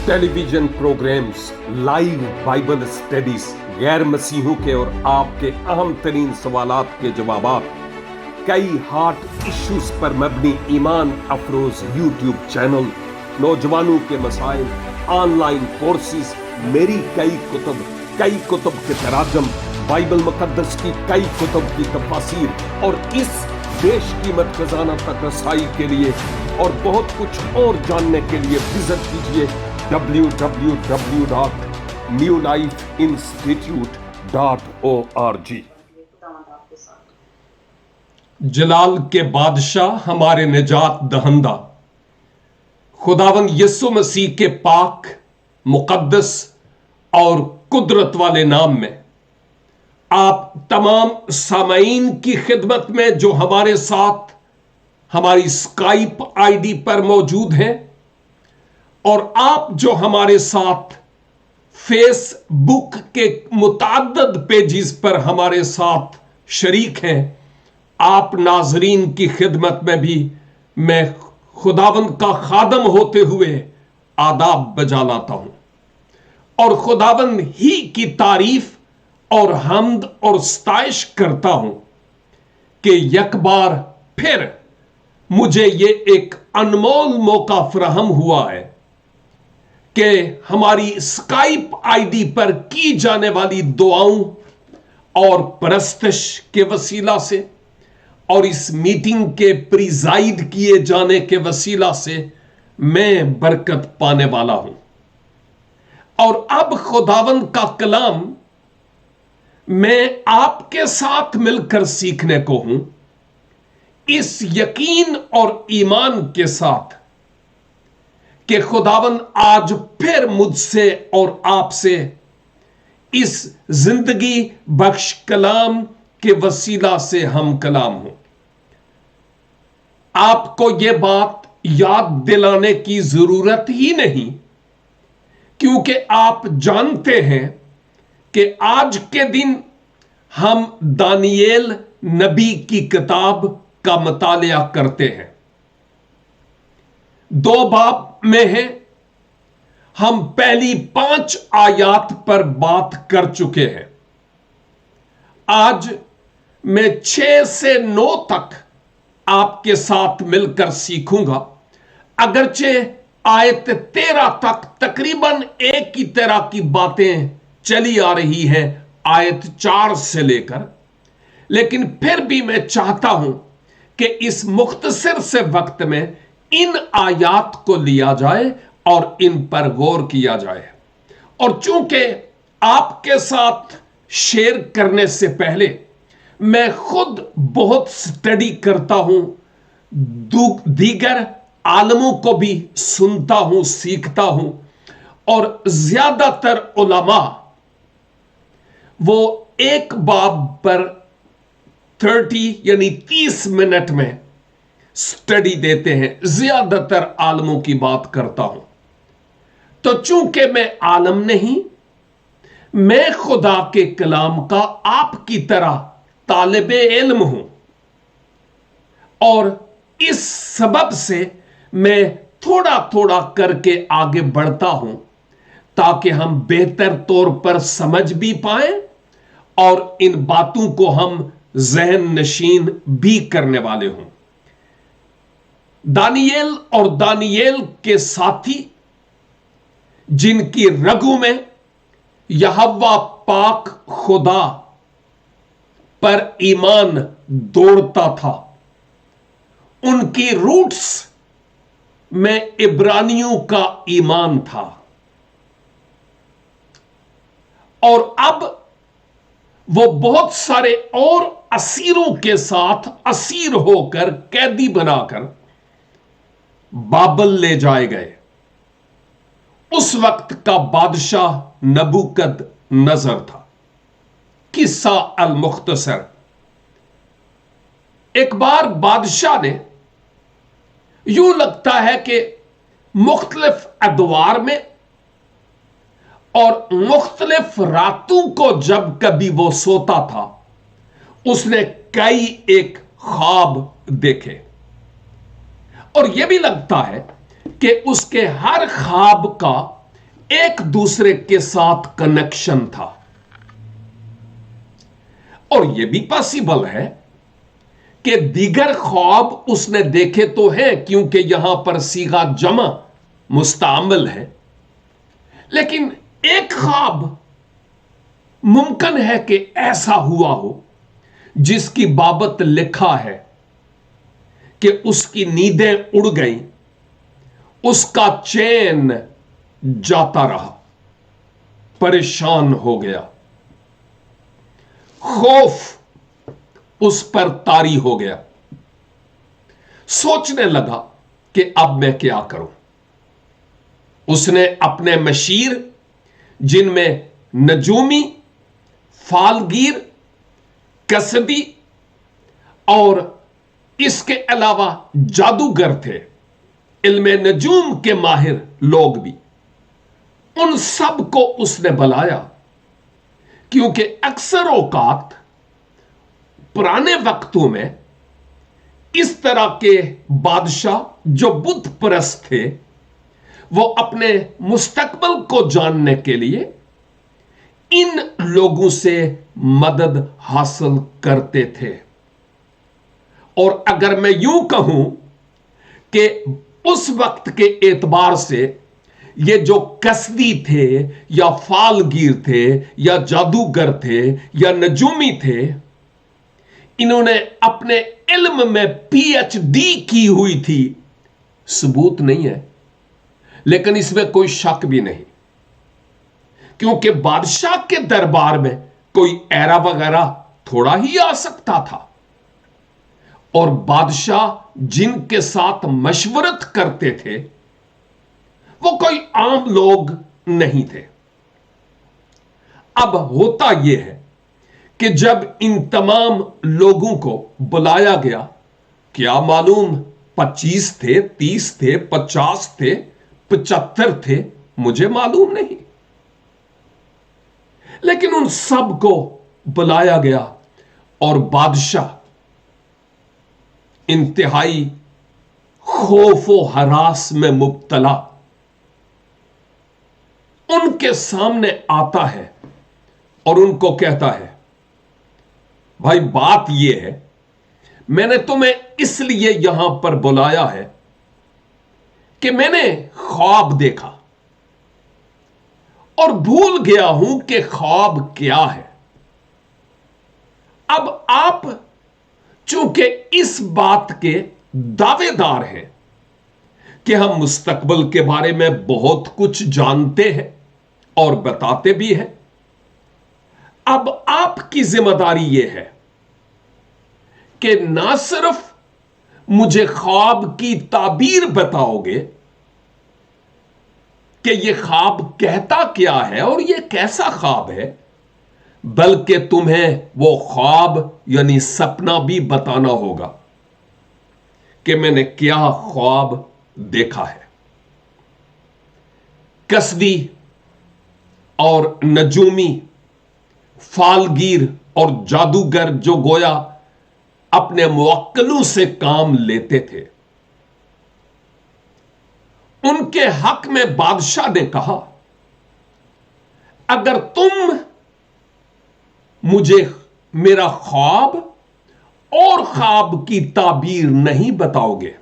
Television programmes, live Bible studies, गैर मसीहों के और आपके अहम तरीन सवालात के जवाबात, कई हार्ट इश्यूज पर मबनी ईमान अफरोज यूट्यूब चैनल, नौजवानों के मसाइल, ऑनलाइन कोर्सेज, मेरी कई कुतुब के तराजम, बाइबल मुकद्दस की कई कुतुब की तफासीर और इस बेशकीमत खजाना तक रसाई के लिए और बहुत कुछ और जानने के लिए विजिट कीजिए www.newlifeinstitute.org। जलाल के बादशाह, हमारे निजात दहंदा खुदावंद यीशु मसीह के पाक, मुकद्दस और कुदरत वाले नाम में आप तमाम सामाईन की खिदमत में जो हमारे साथ हमारी स्काइप आईडी पर मौजूद हैं और आप जो हमारे साथ फेसबुक के मुताद्दद पेजेस पर हमारे साथ शरीक हैं, आप नाजरीन की खिदमत में भी मैं खुदावंद का खादम होते हुए आदाब बजा लाता हूं और खुदावंद ही की तारीफ और हम्द और स्ताइश करता हूं कि एक बार फिर मुझे ये एक अनमोल मौका फराहम हुआ है कि हमारी स्काइप आईडी पर की जाने वाली दुआओं और परस्तिश के वसीला से और इस मीटिंग के प्रिजाइड किए जाने के वसीला से मैं बरकत पाने वाला हूं। और अब खुदावंद का कलाम मैं आपके साथ मिलकर सीखने को हूं, इस यकीन और ईमान के साथ कि खुदावंद आज फिर मुझसे और आपसे इस जिंदगी बख्श कलाम के वसीला से हम कलाम हो। आपको यह बात याद दिलाने की जरूरत ही नहीं, क्योंकि आप जानते हैं कि आज के दिन हम दानियेल नबी की किताब का मुतालिया करते हैं। 2 बाब में है, हम पहली 5 आयात पर बात कर चुके हैं। आज मैं 6 से 9 तक आपके साथ मिलकर सीखूंगा। अगरचे आयत 13 तक तकरीबन एक ही तरह की बातें चली आ रही हैं आयत 4 से लेकर, लेकिन फिर भी मैं चाहता हूं कि इस मुख्तसर से वक्त में इन आयात को लिया जाए और इन पर गौर किया जाए। और चूंकि आपके साथ शेयर करने से पहले मैं खुद बहुत स्टडी करता हूं, दीगर आलमों को भी सुनता हूं, सीखता हूं, और ज्यादातर उलमा वो एक बाब पर 30 यानी 30 मिनट में स्टडी देते हैं। ज्यादातर आलमों की बात करता हूं। तो चूंकि मैं आलम नहीं, मैं खुदा के कलाम का आपकी तरह तालिबे इल्म हूं, और इस सबब से मैं थोड़ा थोड़ा करके आगे बढ़ता हूं ताकि हम बेहतर तौर पर समझ भी पाएं और इन बातों को हम ज़हन नशीन भी करने वाले हों। दानियेल और दानियेल के साथी जिनकी रगों में यहोवा पाक खुदा पर ईमान दौड़ता था, उनकी रूट्स में इब्रानियों का ईमान था, और अब वो बहुत सारे और असीरों के साथ असीर होकर, कैदी बनाकर बाबल ले जाए गए। उस वक्त का बादशाह नबूकदनजर था। किस्सा अल मुख्तसर। एक बार बादशाह ने, यूं लगता है कि मुख्तलिफ अदवार में और मुख्तलिफ रातों को जब कभी वो सोता था, उसने कई एक ख्वाब देखे, और यह भी लगता है कि उसके हर ख्वाब का एक दूसरे के साथ कनेक्शन था। और यह भी पॉसिबल है कि दीगर ख्वाब उसने देखे तो हैं, क्योंकि यहां पर सीगा जमा मुस्तामल है, लेकिन एक ख्वाब मुमकिन है कि ऐसा हुआ हो जिसकी बाबत लिखा है कि उसकी नींदें उड़ गईं, उसका चैन जाता रहा, परेशान हो गया, खौफ उस पर तारी हो गया, सोचने लगा कि अब मैं क्या करूं। उसने अपने मशीर, जिनमें नजूमी, फालगीर, कसदी और इसके अलावा जादूगर थे, इल्मे नजूम के माहिर लोग भी, उन सब को उसने बुलाया, क्योंकि अक्सर औकात पुराने वक्तों में इस तरह के बादशाह जो बुत परस्त थे, वो अपने मुस्तकबिल को जानने के लिए इन लोगों से मदद हासिल करते थे। और अगर मैं यूं कहूं कि उस वक्त के एतबार से ये जो कसदी थे या फालगीर थे या जादूगर थे या नजूमी थे, इन्होंने अपने इल्म में पीएचडी की हुई थी, सबूत नहीं है, लेकिन इसमें कोई शक भी नहीं, क्योंकि बादशाह के दरबार में कोई एरा वगैरह थोड़ा ही आ सकता था, और बादशाह जिनके साथ मशवरत करते थे वो कोई आम लोग नहीं थे। अब होता यह है कि जब इन तमाम लोगों को बुलाया गया, क्या मालूम 25 थे, 30 थे, 50 थे, 75 थे, मुझे मालूम नहीं, लेकिन उन सब को बुलाया गया और बादशाह इंतहाई खौफ व हरास में मुब्तला उनके सामने आता है और उनको कहता है, भाई बात यह है, मैंने तुम्हें इसलिए यहां पर बुलाया है कि मैंने ख्वाब देखा और भूल गया हूं कि ख्वाब क्या है। अब आप चूंकि इस बात के दावेदार हैं कि हम मुस्तकबिल के बारे में बहुत कुछ जानते हैं और बताते भी हैं, अब आपकी जिम्मेदारी यह है कि ना सिर्फ मुझे ख्वाब की ताबीर बताओगे कि यह ख्वाब कहता क्या है और यह कैसा ख्वाब है, बल्कि तुम्हें वो ख्वाब यानी सपना भी बताना होगा कि मैंने क्या ख्वाब देखा है। कसदी और नजूमी, फालगीर और जादूगर जो गोया अपने मुवक्किलों से काम लेते थे, उनके हक में बादशाह ने कहा, अगर तुम मुझे मेरा ख्वाब और ख्वाब की ताबीर नहीं बताओगे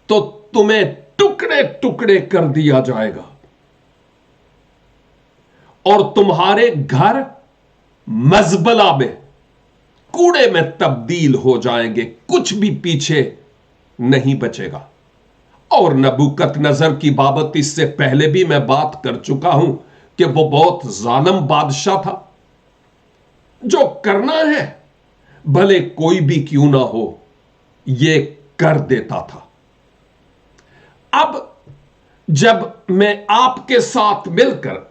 तो तुम्हें टुकड़े टुकड़े कर दिया जाएगा और तुम्हारे घर मजबला में, कूड़े में तब्दील हो जाएंगे, कुछ भी पीछे नहीं बचेगा। और नबूकदनेस्सर की बाबत इससे पहले भी मैं बात कर चुका हूं कि वो बहुत जालिम बादशाह था, जो करना है भले कोई भी क्यों ना हो ये कर देता था। अब जब मैं आपके साथ मिलकर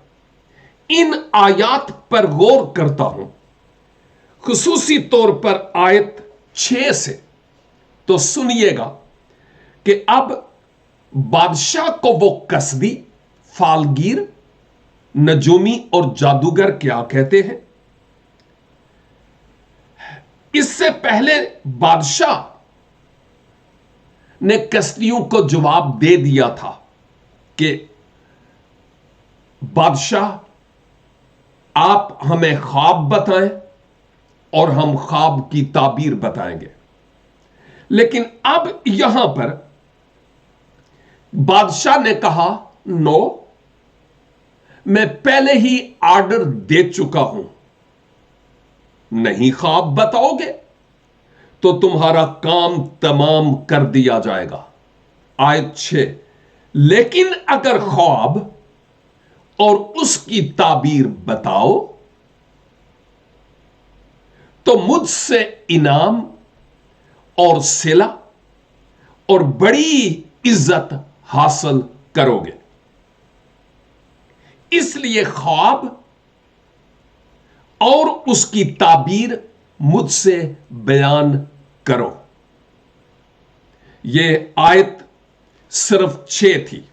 इन आयात पर गौर करता हूं, खुसूसी तौर पर आयत 6 से, तो सुनिएगा कि अब बादशाह को वो कसदी, फालगीर, नजूमी और जादूगर क्या कहते हैं। इससे पहले बादशाह ने कसदियों को जवाब दे दिया था कि बादशाह, आप हमें ख्वाब बताएं और हम ख्वाब की ताबीर बताएंगे। लेकिन अब यहां पर बादशाह ने कहा, नो, मैं पहले ही ऑर्डर दे चुका हूं, नहीं ख्वाब बताओगे तो तुम्हारा काम तमाम कर दिया जाएगा। आयत 6, लेकिन अगर ख्वाब और उसकी ताबीर बताओ तो मुझसे इनाम और सिला और बड़ी इज्जत हासिल करोगे। इसलिए ख्वाब और उसकी ताबीर मुझसे बयान करो। यह आयत सिर्फ 6 थी।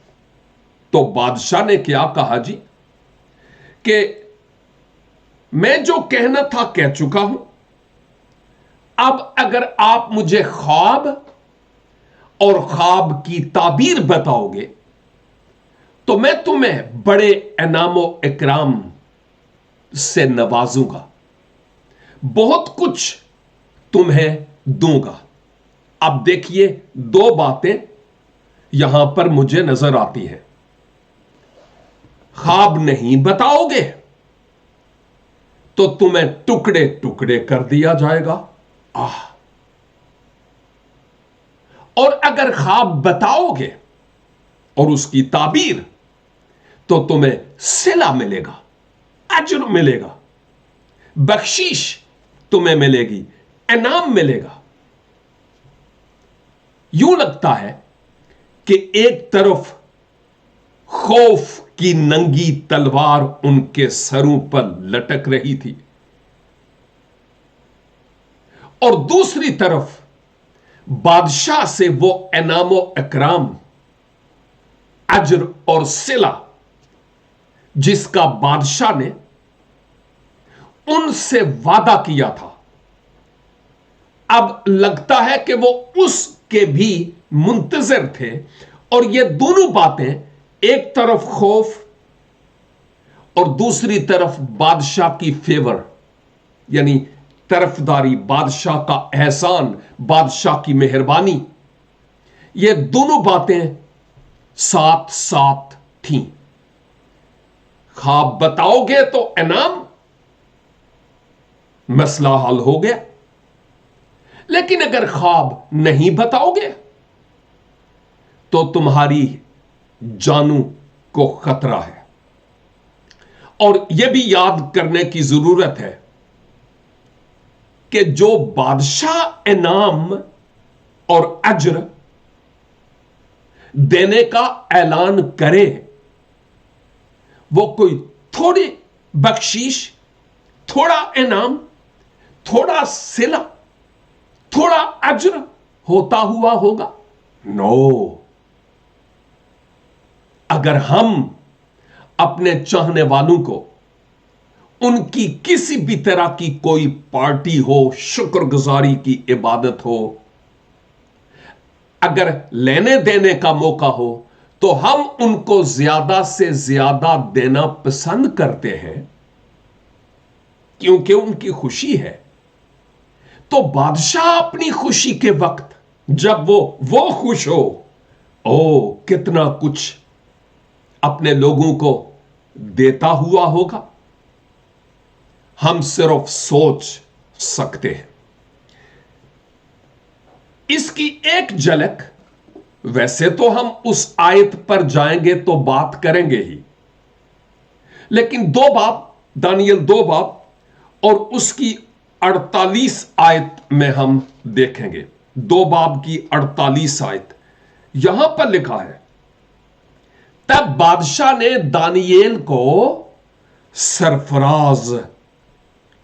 तो बादशाह ने क्या कहा जी, कि मैं जो कहना था कह चुका हूं, अब अगर आप मुझे ख्वाब और ख्वाब की ताबीर बताओगे तो मैं तुम्हें बड़े इनाम व इकराम से नवाजूंगा, बहुत कुछ तुम्हें दूंगा। अब देखिए, 2 बातें यहां पर मुझे नजर आती हैं। ख्वाब नहीं बताओगे तो तुम्हें टुकड़े टुकड़े कर दिया जाएगा। और अगर ख्वाब बताओगे और उसकी ताबीर तो तुम्हें सिला मिलेगा, अजर मिलेगा, बख्शीश तुम्हें मिलेगी, इनाम मिलेगा। यूं लगता है कि एक तरफ खौफ की नंगी तलवार उनके सरों पर लटक रही थी और दूसरी तरफ बादशाह से वो इनाम व इकराम, अजर और सिला जिसका बादशाह ने उनसे वादा किया था, अब लगता है कि वो उसके भी मुंतजर थे। और ये दोनों बातें, एक तरफ खौफ और दूसरी तरफ बादशाह की फेवर, यानी तरफदारी, बादशाह का एहसान, बादशाह की मेहरबानी, ये दोनों बातें साथ साथ थीं। ख्वाब बताओगे तो इनाम, मसला हल हो गया। लेकिन अगर ख्वाब नहीं बताओगे तो तुम्हारी जानू को खतरा है। और यह भी याद करने की जरूरत है कि जो बादशाह इनाम और अजर देने का ऐलान करे, वो कोई थोड़ी बख्शीश, थोड़ा इनाम, थोड़ा सिला, थोड़ा अजर होता हुआ होगा। नो, अगर हम अपने चाहने वालों को उनकी किसी भी तरह की कोई पार्टी हो, शुक्रगुजारी की इबादत हो, अगर लेने देने का मौका हो, तो हम उनको ज्यादा से ज्यादा देना पसंद करते हैं क्योंकि उनकी खुशी है। तो बादशाह अपनी खुशी के वक्त जब वो खुश हो, ओ कितना कुछ अपने लोगों को देता हुआ होगा, हम सिर्फ सोच सकते हैं। इसकी एक झलक, वैसे तो हम उस आयत पर जाएंगे तो बात करेंगे ही, लेकिन 2 बाब, दानियल 2 बाब और उसकी 48 आयत में हम देखेंगे। 2 बाब की 48 आयत, यहां पर लिखा है, तब बादशाह ने दानियेल को सरफराज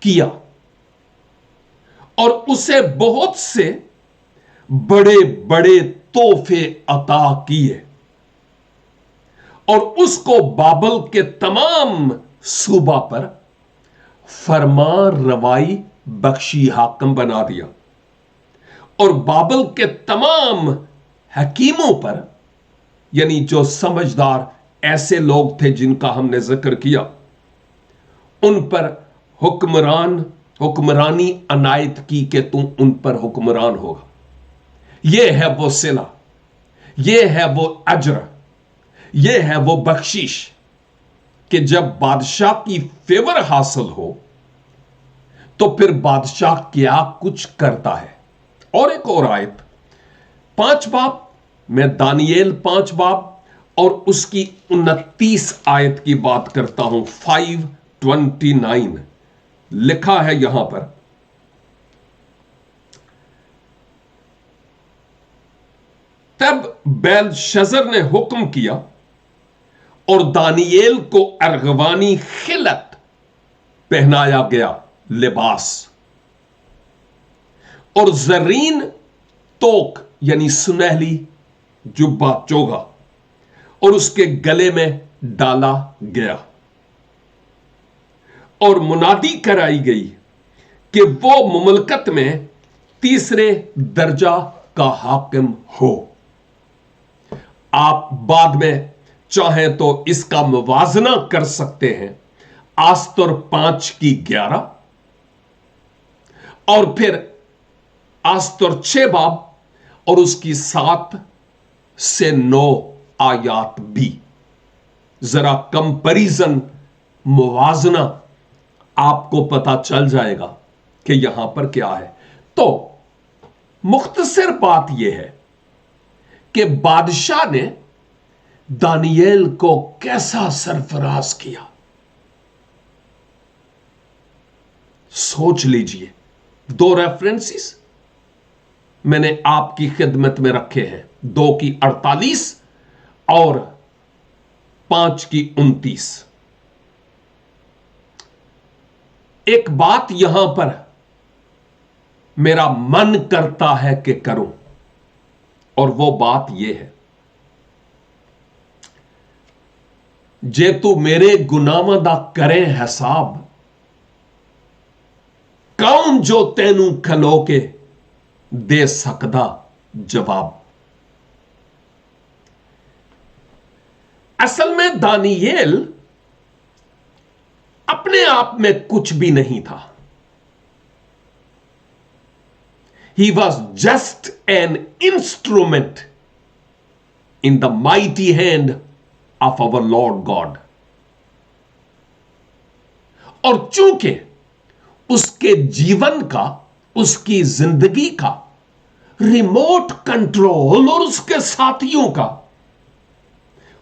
किया और उसे बहुत से बड़े बड़े तोहफे अता किए और उसको बाबल के तमाम सूबा पर फरमान रवाई बख्शी हाकम बना दिया और बाबल के तमाम हकीमों पर, यानी जो समझदार ऐसे लोग थे जिनका हमने जिक्र किया, उन पर हुक्मरानी अनायत की कि तुम उन पर हुक्मरान होगा। यह है वो सिला, यह है वो अजर, यह है वो बख्शिश कि जब बादशाह की फेवर हासिल हो तो फिर बादशाह क्या कुछ करता है। और एक और आयत 5 बाब, मैं दानियेल 5 बाब और उसकी 29 आयत की बात करता हूं। 5:29 लिखा है यहां पर, तब बेलशजर ने हुक्म किया और दानियेल को अर्गवानी खिलत पहनाया गया लिबास और जरीन तोक यानी सुनहली जुब्बा चोगा और उसके गले में डाला गया और मुनादी कराई गई कि वो मुमलकत में तीसरे दर्जा का हाकिम हो। आप बाद में चाहें तो इसका मुवाजना कर सकते हैं। आस्तुर 5:11 और फिर आस्तुर 6 बाब और उसकी 7 से 9 आयात भी। जरा कंपैरिजन, मुवाजना आपको पता चल जाएगा कि यहां पर क्या है। तो मुख्तसर बात यह है कि बादशाह ने दानियेल को कैसा सरफराज किया। सोच लीजिए, 2 रेफरेंसेस मैंने आपकी खिदमत में रखे हैं, 2 की 48 और 5 की 29। एक बात यहां पर मेरा मन करता है कि करूं, और वो बात यह है, जे तू मेरे गुनाहां दा करे हिसाब, कौन जो तैनू खलो के दे सकदा जवाब। असल में दानियेल अपने आप में कुछ भी नहीं था। He was just an instrument in the mighty hand of our Lord God. और चूंकि उसके जीवन का, उसकी जिंदगी का रिमोट कंट्रोल और उसके साथियों का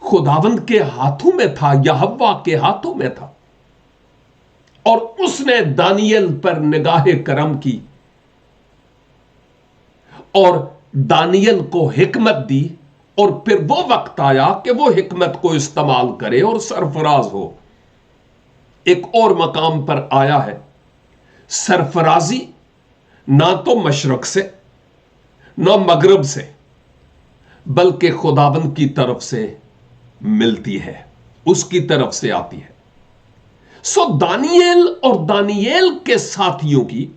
खुदावंद के हाथों में था, यहोवा के हाथों में था, और उसने दानियेल पर निगाहे करम की और दानियेल को हिकमत दी। और फिर वो वक्त आया कि वो हिकमत को इस्तेमाल करे और सरफराज हो। एक और मकाम पर आया है, सरफराजी ना तो मशरक से ना मगरब से, बल्कि खुदावंद की तरफ से मिलती है, उसकी तरफ से आती है। सो दानियेल और दानियेल के साथियों की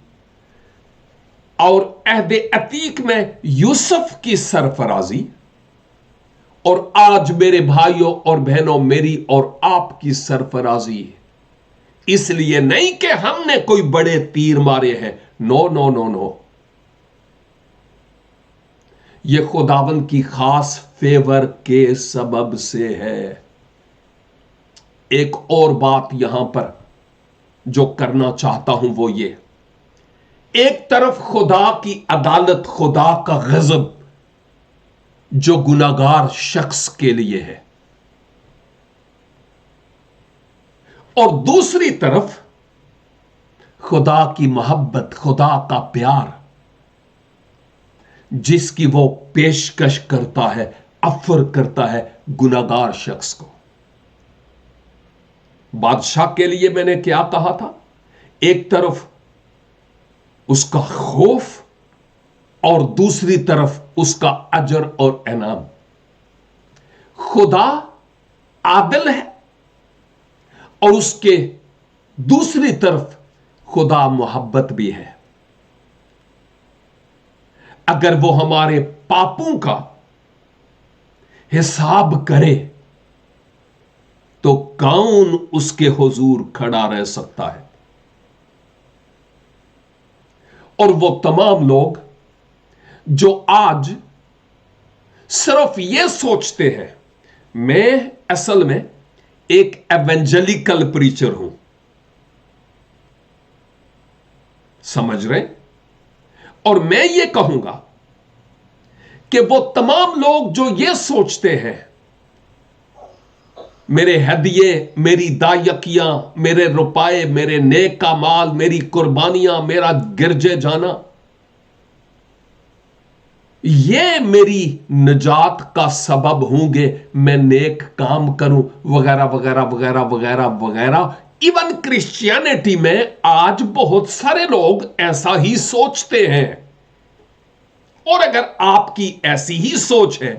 और अहदे अतीक में यूसुफ की सरफराजी, और आज मेरे भाइयों और बहनों मेरी और आपकी सरफराजी, इसलिए नहीं कि हमने कोई बड़े तीर मारे हैं, नो नो नो नो, यह खुदावंद की खास फेवर के सबब से है। एक और बात यहां पर जो करना चाहता हूं वो ये, एक तरफ खुदा की अदालत, खुदा का गजब जो गुनाहगार शख्स के लिए है, और दूसरी तरफ खुदा की मोहब्बत, खुदा का प्यार जिसकी वो पेशकश करता है, ऑफर करता है गुनाहगार शख्स को। बादशाह के लिए मैंने क्या कहा था, एक तरफ उसका खौफ और दूसरी तरफ उसका अजर और इनाम। खुदा आदिल है और उसके दूसरी तरफ खुदा मोहब्बत भी है। अगर वो हमारे पापों का हिसाब करे तो कौन उसके हुजूर खड़ा रह सकता है? और वो तमाम लोग जो आज सिर्फ ये सोचते हैं मैं असल में एक एवेंजेलिकल प्रीचर हूं, समझ रहे? और मैं ये कहूंगा कि वो तमाम लोग जो ये सोचते हैं मेरे हदिये, मेरी दायकियां, मेरे रुपए, मेरे नेक का माल, मेरी कुर्बानियां, मेरा गिरजे जाना, ये मेरी निजात का सबब होंगे, मैं नेक काम करूं वगैरह वगैरह वगैरह वगैरह वगैरह। इवन क्रिश्चियनिटी में आज बहुत सारे लोग ऐसा ही सोचते हैं। और अगर आपकी ऐसी ही सोच है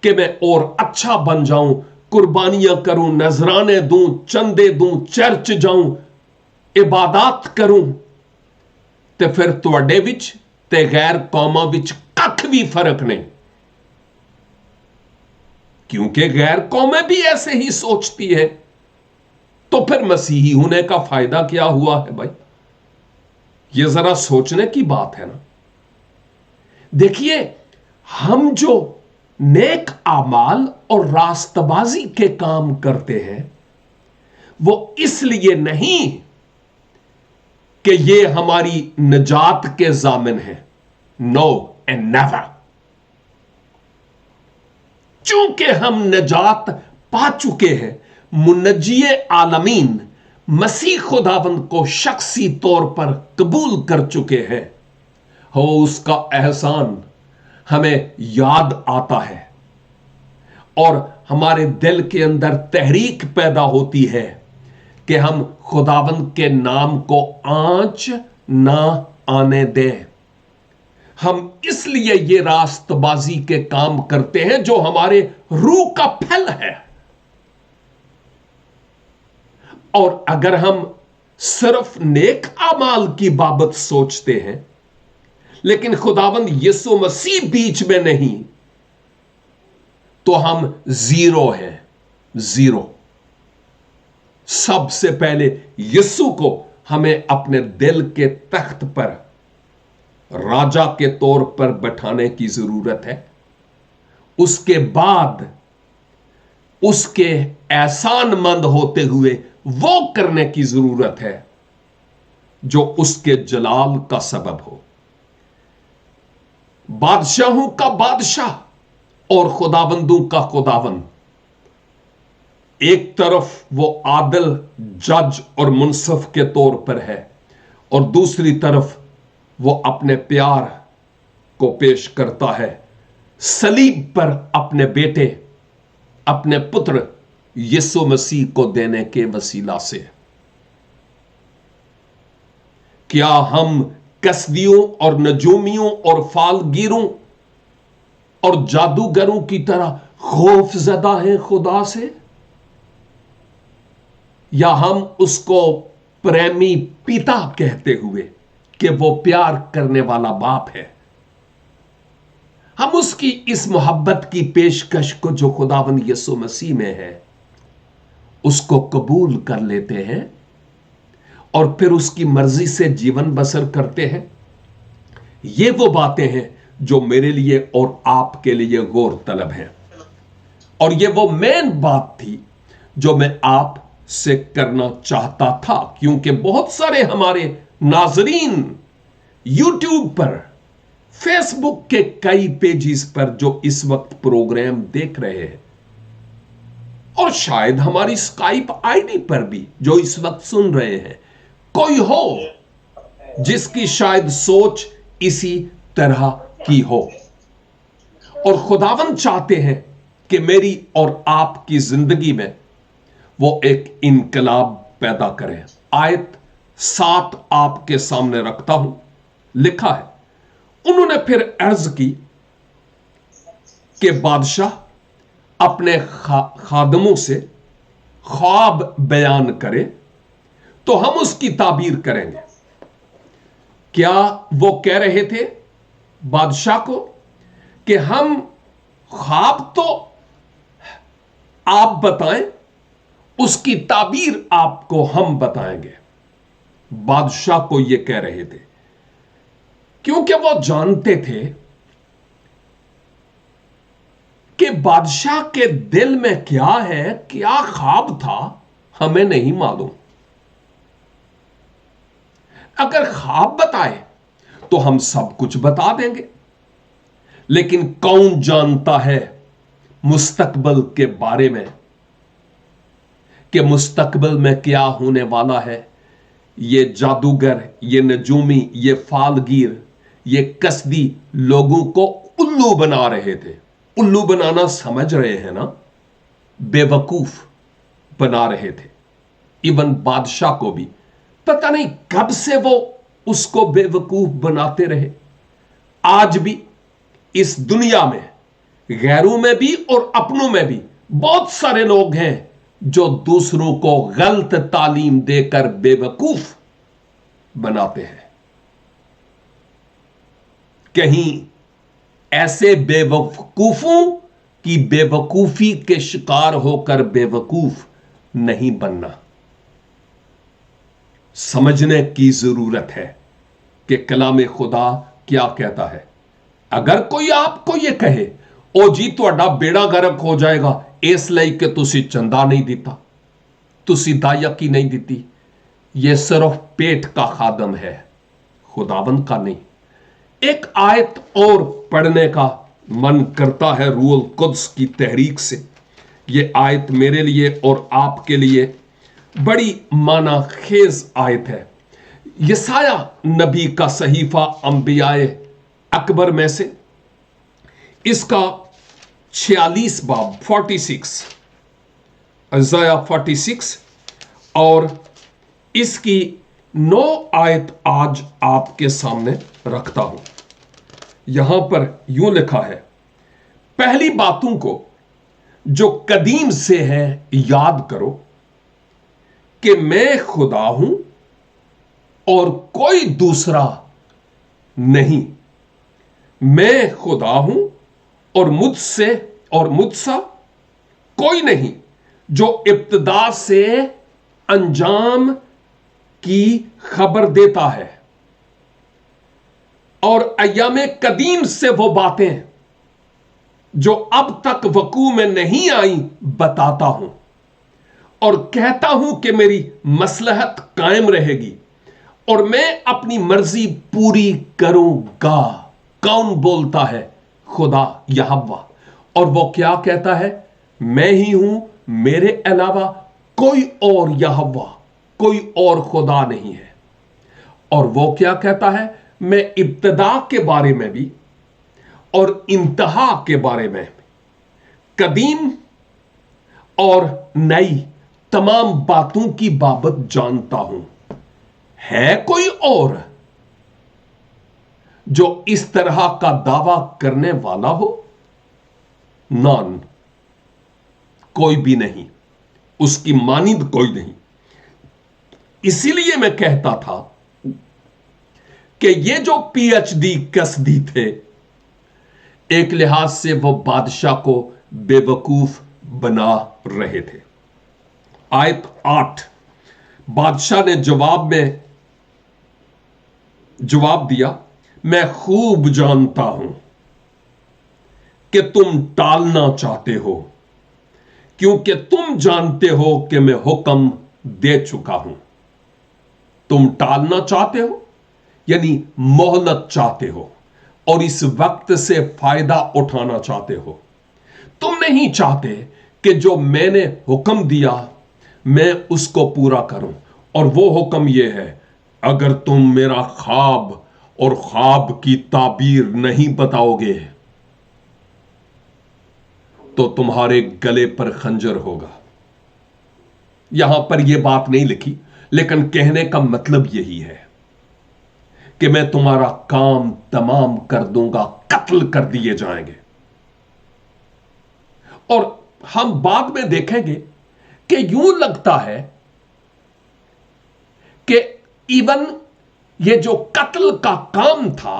कि मैं और अच्छा बन जाऊं, कुर्बानियां करूं, नजराने दूं, चंदे दूं, चर्च जाऊं, इबादत करूं, तो फिर तुहाडे विच ते गैर कौमां विच कख भी फर्क नहीं, क्योंकि गैर कौमें भी ऐसे ही सोचती है। तो फिर मसीही होने का फायदा क्या हुआ है भाई? यह जरा सोचने की बात है ना। देखिए, हम जो नेक आमाल और रास्तबाजी के काम करते हैं वो इसलिए नहीं कि ये हमारी निजात के जामिन है, नो एंड नेवर। चूंकि हम निजात पा चुके हैं, मुनज्जिए आलमीन मसीह खुदावंद को शख्सी तौर पर कबूल कर चुके हैं, हो उसका एहसान हमें याद आता है और हमारे दिल के अंदर तहरीक पैदा होती है कि हम खुदावंद के नाम को आंच ना आने दें। हम इसलिए ये रास्तबाजी के काम करते हैं जो हमारे रूह का फल है। और अगर हम सिर्फ नेक अमाल की बाबत सोचते हैं लेकिन खुदावंद यीशु मसीह बीच में नहीं, तो हम जीरो हैं, जीरो। सबसे पहले यीशु को हमें अपने दिल के तख्त पर राजा के तौर पर बैठाने की जरूरत है। उसके बाद उसके एहसानमंद होते हुए वो करने की जरूरत है जो उसके जलाल का सबब हो। बादशाहों का बादशाह और खुदाबंदों का खुदाबंद, एक तरफ वो आदिल जज और मुनसिफ के तौर पर है और दूसरी तरफ वो अपने प्यार को पेश करता है सलीब पर अपने बेटे, अपने पुत्र यीशु मसीह को देने के वसीला से। क्या हम कसदियों और नजूमियों और फालगीरों और जादूगरों की तरह खौफजदा हैं खुदा से, या हम उसको प्रेमी पिता कहते हुए कि वो प्यार करने वाला बाप है, हम उसकी इस मोहब्बत की पेशकश को जो खुदावंद यीशु मसीह में है उसको कबूल कर लेते हैं और फिर उसकी मर्जी से जीवन बसर करते हैं? ये वो बातें हैं जो मेरे लिए और आपके लिए गौर तलब है। और ये वो मेन बात थी जो मैं आप से करना चाहता था, क्योंकि बहुत सारे हमारे नाजरीन यूट्यूब पर, फेसबुक के कई पेजेस पर जो इस वक्त प्रोग्राम देख रहे हैं और शायद हमारी स्काइप आईडी पर भी जो इस वक्त सुन रहे हैं, कोई हो जिसकी शायद सोच इसी तरह की हो और खुदावंद चाहते हैं कि मेरी और आपकी जिंदगी में वो एक इनकलाब पैदा करें। आयत 7 आपके सामने रखता हूं, लिखा है, उन्होंने फिर अर्ज की कि बादशाह अपने खादमों से ख्वाब बयान करे तो हम उसकी ताबीर करेंगे। क्या वो कह रहे थे बादशाह को कि हम ख्वाब तो आप बताएं اس کی تعبیر آپ کو ہم بتائیں گے. بادشاہ کو یہ کہہ رہے تھے کیونکہ وہ جانتے تھے کہ بادشاہ کے دل میں کیا ہے، کیا خواب تھا، ہمیں نہیں معلوم. اگر خواب بتائے تو ہم سب کچھ بتا دیں گے، لیکن کون جانتا ہے مستقبل کے بارے میں کہ مستقبل میں کیا ہونے والا ہے؟ یہ جادوگر، یہ نجومی، یہ فالگیر، یہ کسبی لوگوں کو الو بنا رہے تھے. الو بنانا سمجھ رہے ہیں نا؟ بے وقوف بنا رہے تھے. ایون بادشاہ کو بھی پتہ نہیں کب سے وہ اس کو بے وقوف بناتے رہے. آج بھی اس دنیا میں غیروں میں بھی اور اپنوں میں بھی بہت سارے لوگ ہیں جو دوسروں کو غلط تعلیم دے کر بے وقوف بناتے ہیں. کہیں ایسے بے وقوفوں کی بے وقوفی کے شکار ہو کر بے وقوف نہیں بننا. سمجھنے کی ضرورت ہے کہ کلام خدا کیا کہتا ہے. اگر کوئی آپ کو یہ کہے او جی تہاڈا بیڑا غرق ہو جائے گا اس لئی کہ تسی چندہ نہیں دیتا، تسی دایکی نہیں دیتی، یہ صرف پیٹ کا خادم ہے، خداوند کا نہیں. ایک آیت اور پڑھنے کا من کرتا ہے روح القدس کی تحریک سے. یہ آیت میرے لیے اور آپ کے لیے بڑی معنی خیز آیت ہے. یسایہ نبی کا صحیفہ انبیاء اکبر میں سے اس کا 46 باب 46 ازایہ 46 اور اس کی 9 آیت آج آپ کے سامنے رکھتا ہوں. یہاں پر یوں لکھا ہے، پہلی باتوں کو جو قدیم سے ہے یاد کرو کہ میں خدا ہوں اور کوئی دوسرا نہیں. میں خدا ہوں اور مجھ سا کوئی نہیں جو ابتدا سے انجام کی خبر دیتا ہے، اور ایام قدیم سے وہ باتیں جو اب تک وقوع میں نہیں آئیں بتاتا ہوں، اور کہتا ہوں کہ میری مصلحت قائم رہے گی اور میں اپنی مرضی پوری کروں گا. کون بولتا ہے؟ خدا یہوہ. اور وہ کیا کہتا ہے؟ میں ہی ہوں، میرے علاوہ کوئی اور یہوہ، کوئی اور خدا نہیں ہے. اور وہ کیا کہتا ہے؟ میں ابتدا کے بارے میں بھی اور انتہا کے بارے میں، قدیم اور نئی تمام باتوں کی بابت جانتا ہوں. ہے کوئی اور جو اس طرح کا دعویٰ کرنے والا ہو؟ نان، کوئی بھی نہیں، اس کی مانند کوئی نہیں. اسی لیے میں کہتا تھا کہ یہ جو پی ایچ ڈی کسبی تھے ایک لحاظ سے وہ بادشاہ کو بے وقوف بنا رہے تھے. آیت 8 بادشاہ نے جواب دیا، میں خوب جانتا ہوں کہ تم ٹالنا چاہتے ہو، کیونکہ تم جانتے ہو کہ میں حکم دے چکا ہوں. تم ٹالنا چاہتے ہو یعنی مہلت چاہتے ہو اور اس وقت سے فائدہ اٹھانا چاہتے ہو. تم نہیں چاہتے کہ جو میں نے حکم دیا میں اس کو پورا کروں. اور وہ حکم یہ ہے، اگر تم میرا خواب اور خواب کی تعبیر نہیں بتاؤ گے تو تمہارے گلے پر خنجر ہوگا. یہاں پر یہ بات نہیں لکھی، لیکن کہنے کا مطلب یہی ہے کہ میں تمہارا کام تمام کر دوں گا، قتل کر دیے جائیں گے. اور ہم بعد میں دیکھیں گے کہ یوں لگتا ہے کہ ایون یہ جو قتل کا کام تھا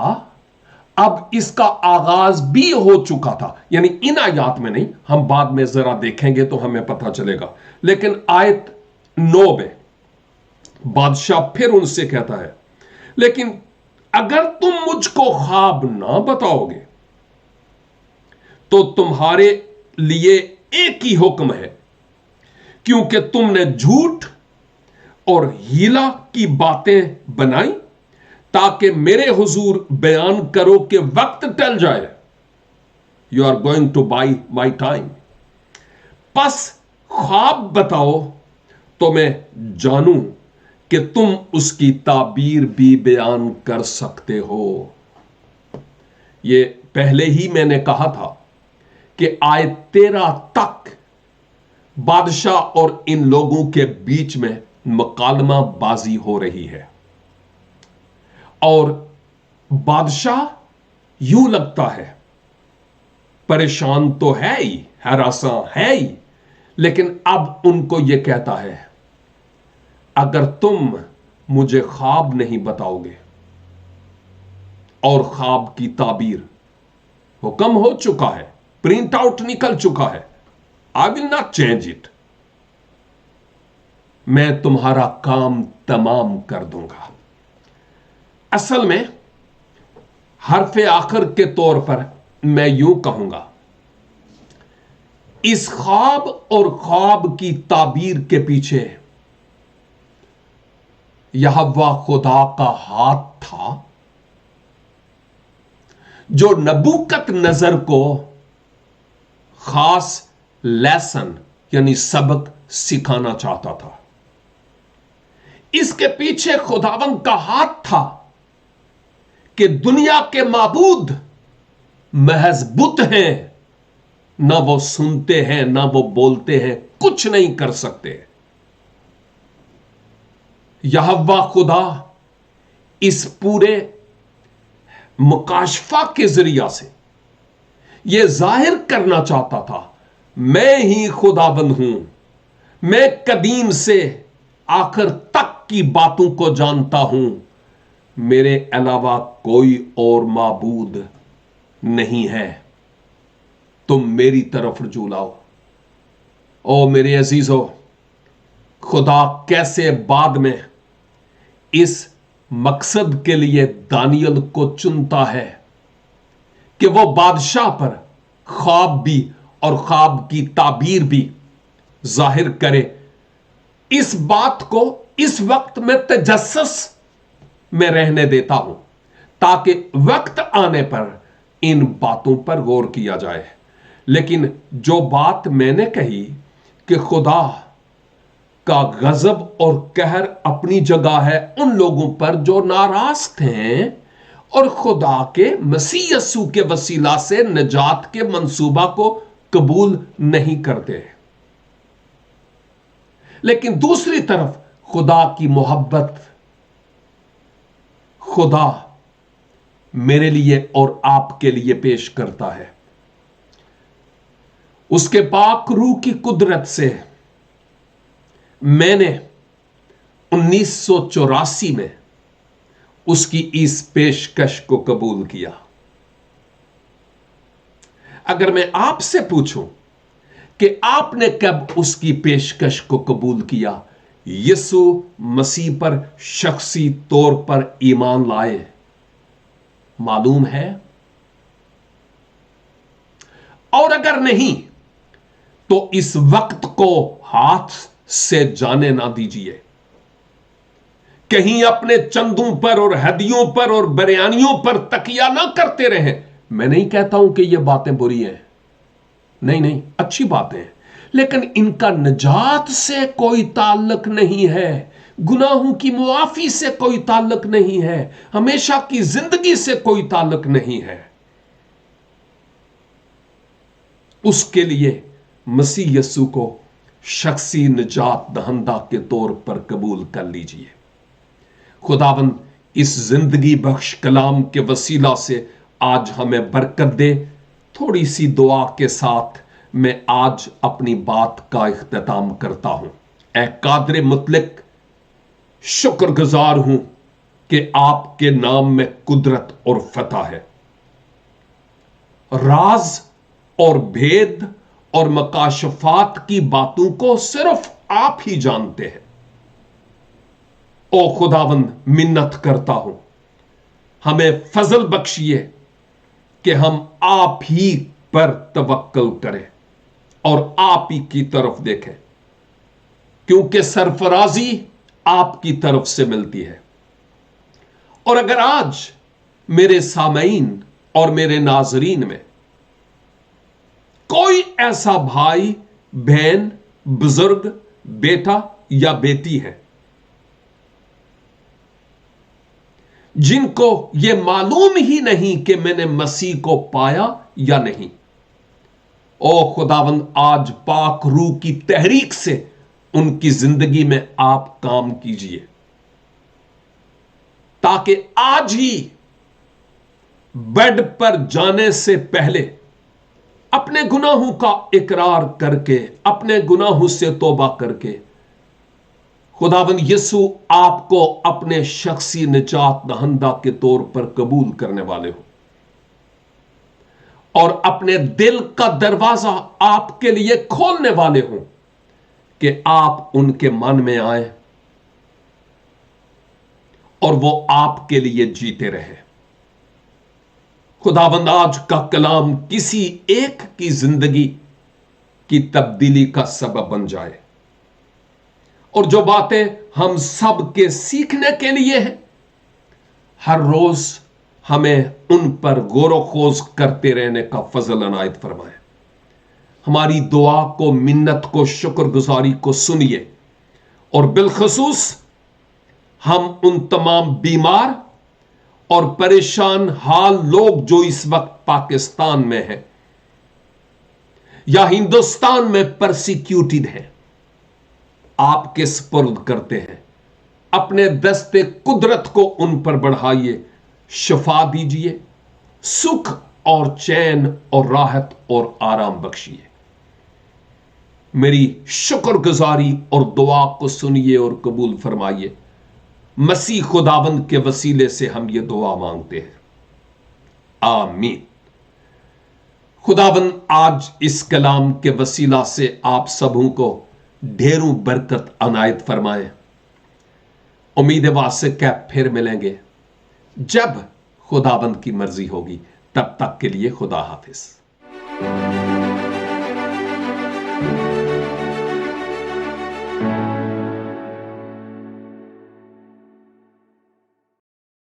اب اس کا آغاز بھی ہو چکا تھا، یعنی ان آیات میں نہیں، ہم بعد میں ذرا دیکھیں گے تو ہمیں پتہ چلے گا، لیکن آیت 9 میں بادشاہ پھر ان سے کہتا ہے لیکن اگر تم مجھ کو خواب نہ بتاؤ گے تو تمہارے لیے ایک ہی حکم ہے، کیونکہ تم نے جھوٹ اور ہیلا کی باتیں بنائی تاکہ میرے حضور بیان کرو کہ وقت ٹل جائے. You are going to buy my time. پس خواب بتاؤ تو میں جانوں کہ تم اس کی تعبیر بھی بیان کر سکتے ہو. یہ پہلے ہی میں نے کہا تھا کہ آیت 13 تک بادشاہ اور ان لوگوں کے بیچ میں مکالمہ بازی ہو رہی ہے، اور بادشاہ یوں لگتا ہے پریشان تو ہے ہی، ہراساں ہے ہی، لیکن اب ان کو یہ کہتا ہے اگر تم مجھے خواب نہیں بتاؤ گے، اور خواب کی تعبیر حکم ہو چکا ہے، پرنٹ آؤٹ نکل چکا ہے، I will not change it. میں تمہارا کام تمام کر دوں گا. اصل میں حرف آخر کے طور پر میں یوں کہوں گا، اس خواب اور خواب کی تعبیر کے پیچھے یہوہ خدا کا ہاتھ تھا جو نبوکت نظر کو خاص لیسن یعنی سبق سکھانا چاہتا تھا. اس کے پیچھے خداوند کا ہاتھ تھا کہ دنیا کے معبود محض بت ہیں، نہ وہ سنتے ہیں نہ وہ بولتے ہیں، کچھ نہیں کر سکتے. یہوہ خدا اس پورے مکاشفہ کے ذریعہ سے یہ ظاہر کرنا چاہتا تھا میں ہی خداوند ہوں، میں قدیم سے آخر تک کی باتوں کو جانتا ہوں، میرے علاوہ کوئی اور معبود نہیں ہے، تم میری طرف رجوع لاؤ. او میرے عزیزو، خدا کیسے بعد میں اس مقصد کے لیے دانیل کو چنتا ہے کہ وہ بادشاہ پر خواب بھی اور خواب کی تعبیر بھی ظاہر کرے. اس بات کو اس وقت میں تجسس میں رہنے دیتا ہوں تاکہ وقت آنے پر ان باتوں پر غور کیا جائے. لیکن جو بات میں نے کہی کہ خدا کا غضب اور قہر اپنی جگہ ہے ان لوگوں پر جو ناراض تھے اور خدا کے مسیح یسوع کے وسیلہ سے نجات کے منصوبہ کو قبول نہیں کرتے، لیکن دوسری طرف خدا کی محبت خدا میرے لیے اور آپ کے لیے پیش کرتا ہے. اس کے پاک روح کی قدرت سے میں نے 1984 میں اس کی اس پیشکش کو قبول کیا. اگر میں آپ سے پوچھوں کہ آپ نے کب اس کی پیشکش کو قبول کیا، یسوع مسیح پر شخصی طور پر ایمان لائے، معلوم ہے؟ اور اگر نہیں تو اس وقت کو ہاتھ سے جانے نہ دیجیے. کہیں اپنے چندوں پر اور ہدیوں پر اور بریانیوں پر تکیہ نہ کرتے رہیں. میں نہیں کہتا ہوں کہ یہ باتیں بری ہیں، نہیں، اچھی باتیں ہیں، لیکن ان کا نجات سے کوئی تعلق نہیں ہے، گناہوں کی معافی سے کوئی تعلق نہیں ہے، ہمیشہ کی زندگی سے کوئی تعلق نہیں ہے. اس کے لیے مسیح یسوع کو شخصی نجات دہندہ کے طور پر قبول کر لیجئے. خداوند اس زندگی بخش کلام کے وسیلہ سے آج ہمیں برکت دے. تھوڑی سی دعا کے ساتھ میں آج اپنی بات کا اختتام کرتا ہوں. اے قادر مطلق، شکر گزار ہوں کہ آپ کے نام میں قدرت اور فتح ہے. राज और भेद और मकाशफात की बातों को सिर्फ आप ही जानते हैं। ओ खुदावंद, मिन्नत करता हूं, हमें फजल बख्शिए कि हम आप ही पर तवक्कल करें और आप ही की तरफ देखें, क्योंकि सरफराजी आपकी तरफ से मिलती है। और अगर आज मेरे सामईन और मेरे नाजरीन में कोई ऐसा भाई, बहन, बुजुर्ग, बेटा या बेटी है जिनको यह मालूम ही नहीं कि मैंने मसीह को पाया या नहीं, ओ खुदावंद, आज पाक रूह की तहरीक से उनकी जिंदगी में आप काम कीजिए, ताकि आज ही बेड पर जाने से पहले अपने गुनाहों का इकरार करके, अपने गुनाहों से तौबा करके, खुदावंद यीशु आपको अपने शख्सी निजात दहंदा के तौर पर कबूल करने वाले हो और अपने दिल का दरवाजा आपके लिए खोलने वाले हो कि आप उनके मन में आए और वो आपके लिए जीते रहे। खुदावंद, आज का कलाम किसी एक की जिंदगी की तब्दीली का सबब बन जाए और जो बातें हम सब के सीखने के लिए हैं, हर रोज हमें उन पर गौर-व-खोज करते रहने का फजल अनायत फरमाए। हमारी दुआ को, मिन्नत को, शुक्रगुजारी को सुनिए और बिलखसूस हम उन तमाम बीमार और परेशान हाल लोग जो इस वक्त पाकिस्तान में हैं या हिंदुस्तान में परसिक्यूटेड हैं, आपके सुपुर्द करते हैं। अपने दस्ते कुदरत को उन पर बढ़ाइए, शफा दीजिए, सुख और चैन और राहत और आराम बख्शिए। मेरी शुक्रगुजारी और दुआ को सुनिए और कबूल फरमाइए। मसीह खुदाबंद के वसीले से हम ये दुआ मांगते हैं, आमीन। खुदाबंद आज इस कलाम के वसीला से आप सबों को ढेरों बरकत अनायत फरमाए। उम्मीद वासे क्या फिर मिलेंगे जब खुदाबंद की मर्जी होगी। तब तक के लिए खुदा हाफिज।